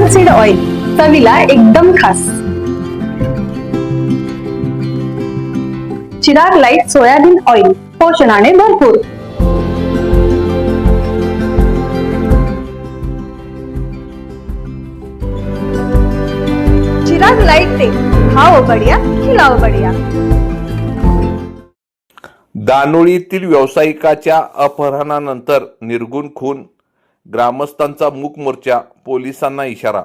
सूर्यफूल seed oil, चवीला एकदम खास. चिराग लाईट सोयाबीन ऑइल, पोषणाने भरपूर. चिराग लाईट तेल, खाओ बढिया, खिलाओ बढिया. दानोळीतील व्यावसायिकाच्या अपहरणानंतर निर्घुण खून, ग्रामस्थांचा मूक मोर्चा, पोलिसांना इशारा.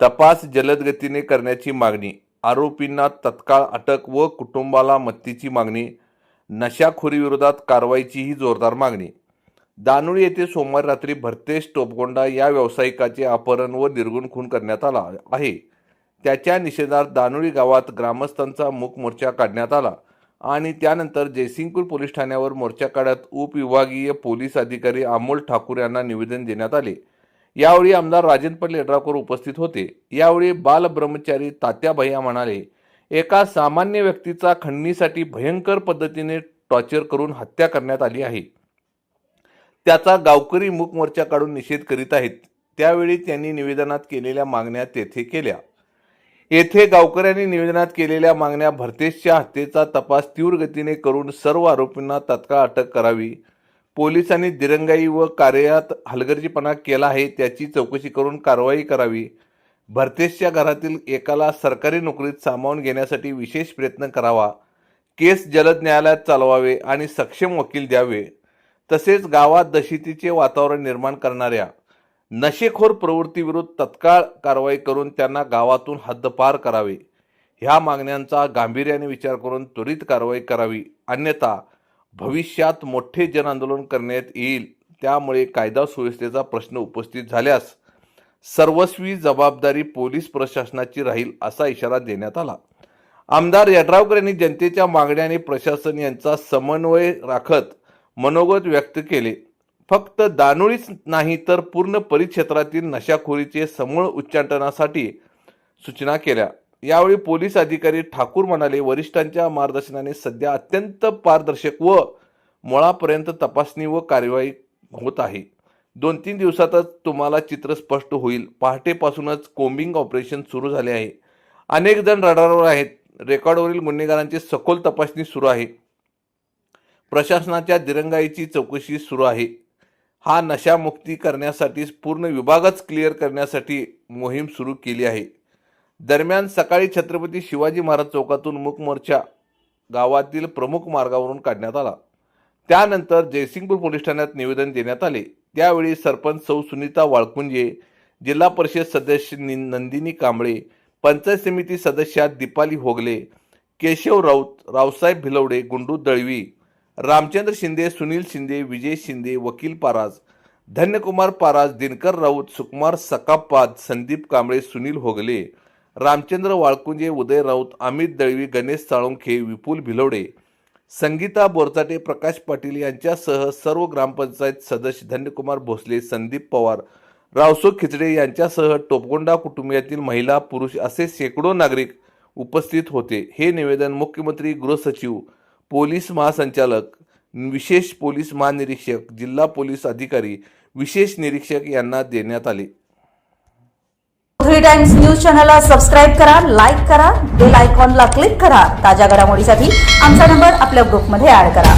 तपास जलद गतीने करण्याची मागणी, आरोपींना तत्काळ अटक व कुटुंबाला मदतीची मागणी. नशाखोरीविरोधात कारवाईचीही जोरदार मागणी. दानोळी येथे सोमवारी रात्री भरतेश टोपगोंडा या व्यावसायिकाचे अपहरण व निर्घुण खून करण्यात आला आहे. त्याच्या निषेधार्थ दानोळी गावात ग्रामस्थांचा मूक मोर्चा काढण्यात आला आणि त्यानंतर जयसिंगपूर पोलीस ठाण्यावर मोर्चा काढत उपविभागीय पोलीस अधिकारी अमोल ठाकूर यांना निवेदन देण्यात आले. यावेळी आमदार राजन यड्रावकर उपस्थित होते. यावेळी बाल ब्रह्मचारी तात्या भैया म्हणाले, एका सामान्य व्यक्तीचा खंडणीसाठी भयंकर पद्धतीने टॉर्चर करून हत्या करण्यात आली आहे. त्याचा गावकरी मूक मोर्चा काढून निषेध करीत आहेत. त्यावेळी त्यांनी निवेदनात केलेल्या मागण्या तेथे केल्या. येथे गावकऱ्यांनी निवेदनात केलेल्या मागण्या, भरतेशच्या हत्येचा तपास तीव्र गतीने करून सर्व आरोपींना तत्काळ अटक करावी, पोलिसांनी दिरंगाई व कार्यात हलगर्जीपणा केला आहे त्याची चौकशी करून कारवाई करावी, भरतेशच्या घरातील एकाला सरकारी नोकरीत सामावून घेण्यासाठी विशेष प्रयत्न करावा, केस जलद न्यायालयात चालवावे आणि सक्षम वकील द्यावे, तसेच गावात दहशतीचे वातावरण निर्माण करणाऱ्या नशेखोर प्रवृत्तीविरुद्ध तत्काळ कारवाई करून त्यांना गावातून हद्दपार करावे. ह्या मागण्यांचा गांभीर्याने विचार करून त्वरित कारवाई करावी, अन्यथा भविष्यात मोठे जनआंदोलन करण्यात येईल. त्यामुळे कायदा सुव्यवस्थेचा प्रश्न उपस्थित झाल्यास सर्वस्वी जबाबदारी पोलीस प्रशासनाची राहील, असा इशारा देण्यात आला. आमदार यड्रावकर यांनी जनतेच्या मागण्या आणि प्रशासन यांचा समन्वय राखत मनोगत व्यक्त केले. फक्त दानोळीच नाही तर पूर्ण परिक्षेत्रातील नशाखोरीचे समूळ उच्चाटनासाठी सूचना केल्या. यावेळी पोलीस अधिकारी ठाकूर म्हणाले, वरिष्ठांच्या मार्गदर्शनाने सध्या अत्यंत पारदर्शक व मुळापर्यंत तपासणी व कार्यवाही होत आहे. 2-3 दिवसातच तुम्हाला चित्र स्पष्ट होईल. पहाटेपासूनच कोम्बिंग ऑपरेशन सुरू झाले आहे. अनेक जण रडारवर आहेत. रेकॉर्डवरील गुन्हेगारांची सखोल तपासणी सुरू आहे. प्रशासनाच्या दिरंगाईची चौकशी सुरू आहे. हा नशामुक्ती करण्यासाठी पूर्ण विभागच क्लिअर करण्यासाठी मोहीम सुरू केली आहे. दरम्यान सकाळी छत्रपती शिवाजी महाराज चौकातून मूक मोर्चा गावातील प्रमुख मार्गावरून काढण्यात आला. त्यानंतर जयसिंगपूर पोलीस ठाण्यात निवेदन देण्यात आले. त्यावेळी सरपंच सौ सुनीता वाळकुंजे, जिल्हा परिषद सदस्य नंदिनी कांबळे, पंचायत समिती सदस्या दीपाली होगले, केशव राऊत, रावसाहेब भिलवडे, गुंडू दळवी, रामचंद्र शिंदे, सुनील शिंदे, विजय शिंदे, वकील पाराज, धन्यकुमार पाराज, दिनकर राऊत, सुकुमार सकापाद, संदीप कांबळे, सुनील होगले, रामचंद्र वाळकुंजे, उदय राऊत, अमित दळवी, गणेश साळुंखे, विपुल भिलवडे, संगीता बोरचाटे, प्रकाश पाटील यांच्यासह सर्व ग्रामपंचायत सदस्य, धन्यकुमार भोसले, संदीप पवार, रावसो खिचडे यांच्यासह टोपगोंडा कुटुंबियातील महिला पुरुष असे शेकडो नागरिक उपस्थित होते. हे निवेदन मुख्यमंत्री, गृहसचिव, पोलीस महासंचालक, विशेष पोलीस महानिरीक्षक, जिल्हा पोलीस अधिकारी, विशेष निरीक्षक यांना देण्यात आले. 3 टाइम्स न्यूज चॅनलला सबस्क्राईब करा, लाईक करा, बेल आयकॉनला क्लिक करा. ताज्या घडामोडीसाठी आमचा नंबर आपल्या ग्रुपमध्ये ऍड करा.